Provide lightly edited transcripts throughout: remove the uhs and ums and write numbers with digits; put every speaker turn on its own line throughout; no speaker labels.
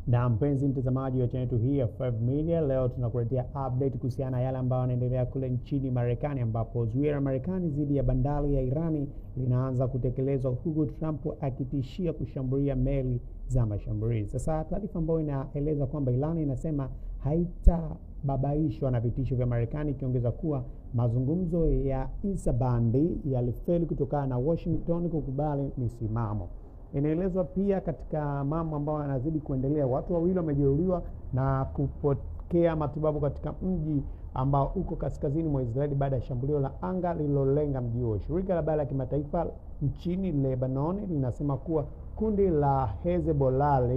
Na mpenzi mtazamaji wa channel hii ya 5 Media, leo tunakuletea update kuhusiana na yale ambayo yanaendelea kule nchini Marekani, ambapo zuio la Marekani dhidi ya bandari ya Irani linaanza kutekelezwa, huku Trump akitishia kushambulia meli za mashambulizi. Sasa taarifa ambayo inaeleza kwamba Irani inasema haitababaishwa na vitisho vya Marekani, ikiongeza kuwa mazungumzo ya Isabandi yalifeli kutokana na Washington kukubali misimamo. Inaelezwa pia katika mambo ambayo yanazidi kuendelea, watu wawili wamejeruhiwa na kupokea matibabu katika mji ambao uko kaskazini mwa Israeli baada ya shambulio la anga lililolenga mji huo. Shirika la habari la kimataifa nchini Lebanon linasema kuwa kundi la Hezbollah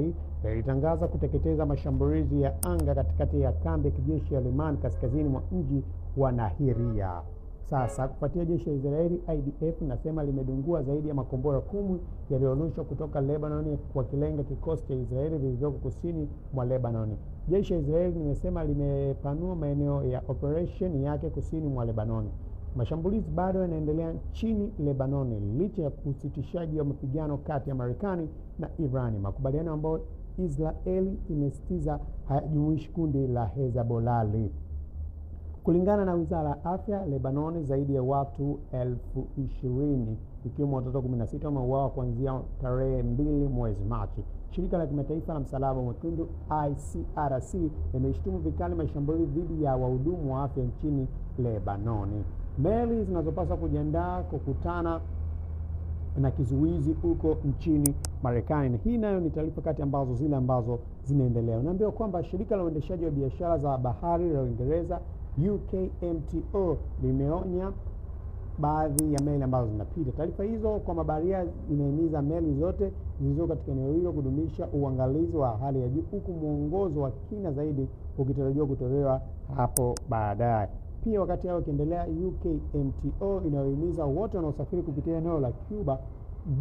lilitangaza kuteketeza mashambulizi ya anga katikati ya kambi ya kijeshi ya Liman kaskazini mwa mji wa Nahiria. Sasa kufuatia jeshi la Israeli IDF nasema limedungua zaidi ya makombora 10 yaliyorushwa kutoka Lebanon kwa kilenga kikosi cha Israeli vilivyoko kusini mwa Lebanon. Jeshi la Israeli limesema limepanua maeneo ya operation yake kusini mwa Lebanon. Mashambulizi bado yanaendelea nchini Lebanon licha ya usitishaji wa mapigano kati ya Marekani na Iran, makubaliano ambayo Israeli imesitiza hayajumuishi kundi la Hezbollah. Kulingana na Wizara ya Afya Lebanon, zaidi ya watu 20,000 ikiwemo watoto 16 wameuawa kuanzia tarehe 2 mwezi Machi. Shirika la kimataifa la Msalaba Mwekundu ICRC limeshtumu vikali mashambulizi dhidi ya wahudumu wa afya nchini Lebanon. Meli zinazopaswa kujiandaa kukutana na kizuizi huko nchini Marekani. Hii nayo ni taarifa kati ambazo zile ambazo zinaendelea. Unaambiwa kwamba shirika la uendeshaji wa biashara za bahari la Uingereza UKMTO limeonya baadhi ya meli ambazo zinapita. Taarifa hizo kwa mabaharia inahimiza meli zote zilizo katika eneo hilo kudumisha uangalizi wa hali ya juu, huku mwongozo wa kina zaidi ukitarajiwa kutolewa hapo baadaye. Pia wakati hao ikiendelea, UKMTO inayohimiza wote wanaosafiri kupitia eneo la Cuba,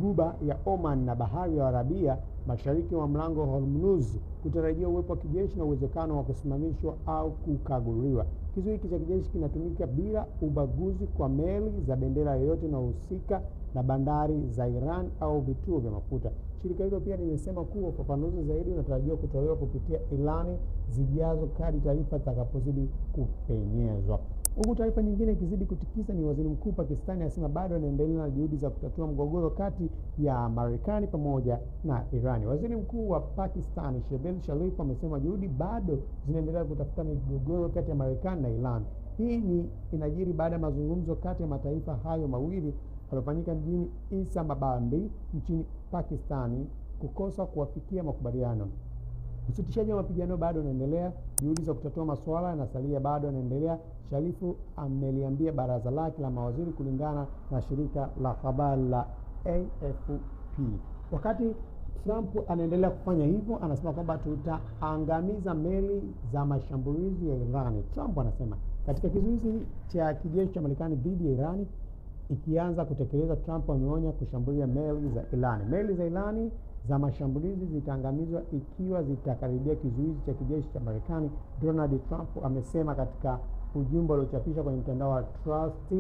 Guba ya Oman na bahari ya Arabia mashariki wa mlango Hormuz kutarajia uwepo wa kijeshi na uwezekano wa kusimamishwa au kukaguliwa. Kizuizi hiki cha kijeshi kinatumika bila ubaguzi kwa meli za bendera yoyote inayohusika na bandari za Iran au vituo vya mafuta. Shirika hilo pia limesema kuwa ufafanuzi zaidi unatarajiwa kutolewa kupitia ilani zijazo kadri taarifa zitakapozidi kupenyezwa. Huku taarifa nyingine ikizidi kutikisa ni waziri mkuu Pakistani anasema bado anaendelea na juhudi za kutatua mgogoro kati ya Marekani pamoja na Irani. Waziri mkuu wa Pakistani Shehbaz Sharif amesema juhudi bado zinaendelea kutafuta migogoro kati ya Marekani na Iran. Hii inajiri baada ya mazungumzo kati ya mataifa hayo mawili yaliyofanyika mjini Islamabad nchini Pakistani kukosa kuwafikia makubaliano. Usitishaji wa mapigano bado unaendelea, juhudi za kutatua masuala yanasalia bado yanaendelea, Sharifu ameliambia baraza lake la mawaziri, kulingana na shirika la habari la AFP. Wakati Trump anaendelea kufanya hivyo, anasema kwamba tutaangamiza meli za mashambulizi ya Iran. Trump anasema katika kizuizi cha kijeshi cha Marekani dhidi ya Iran ikianza kutekeleza, Trump ameonya kushambulia meli za Iran. Meli za Iran za mashambulizi zitaangamizwa ikiwa zitakaribia kizuizi cha kijeshi cha Marekani, Donald Trump amesema katika ujumbe uliochapishwa kwenye mtandao wa Trust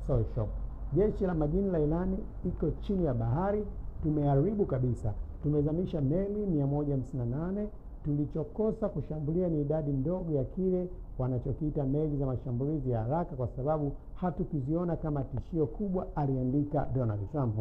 Social. Jeshi la majini la Iran iko chini ya bahari, tumeharibu kabisa, tumezamisha meli 158, tulichokosa kushambulia ni idadi ndogo ya kile wanachokiita meli za mashambulizi ya haraka kwa sababu hatukiziona kama tishio kubwa, aliandika Donald Trump.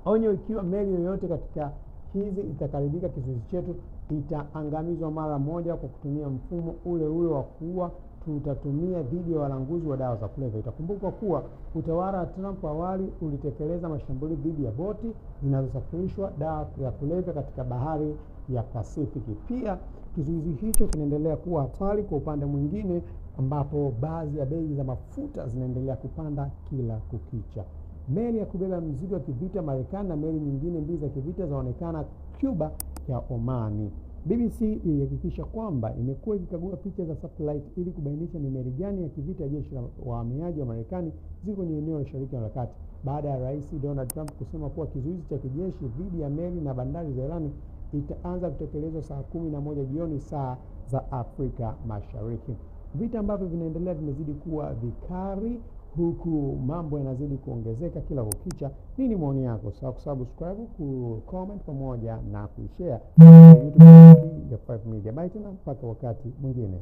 Onyo, ikiwa meli yoyote katika hizi itakaribika kizuizi chetu itaangamizwa mara moja kwa kutumia mfumo ule wa kuua tutatumia dhidi ya walanguzi wa dawa za kulevya. Itakumbukwa kuwa utawala wa Trump awali ulitekeleza mashambulizi dhidi ya boti zinazosafirishwa dawa ya kulevya katika bahari ya Pasifiki. Pia kizuizi hicho kinaendelea kuwa hatari kwa upande mwingine, ambapo baadhi ya bei za mafuta zinaendelea kupanda kila kukicha. Meli ya kubeba mzigo wa kivita Marekani na meli nyingine mbili za kivita zaonekana Cuba ya Omani. BBC ilihakikisha kwamba imekuwa ikikagua picha za satellite ili kubainisha ni meli gani ya kivita ya jeshi la wahamiaji wa Marekani ziko kwenye eneo la Mashariki ya Kati, baada ya Rais Donald Trump kusema kuwa kizuizi cha kijeshi dhidi ya meli na bandari za Iran itaanza kutekelezwa saa 11 jioni saa za Afrika Mashariki. Vita ambavyo vinaendelea vimezidi kuwa vikali, huku mambo yanazidi kuongezeka kila kukicha. Nini maoni yako? Sawa kusubscribe, ku comment pamoja na kushare YouTube ya 5 Media. Bye tena mpaka wakati mwingine.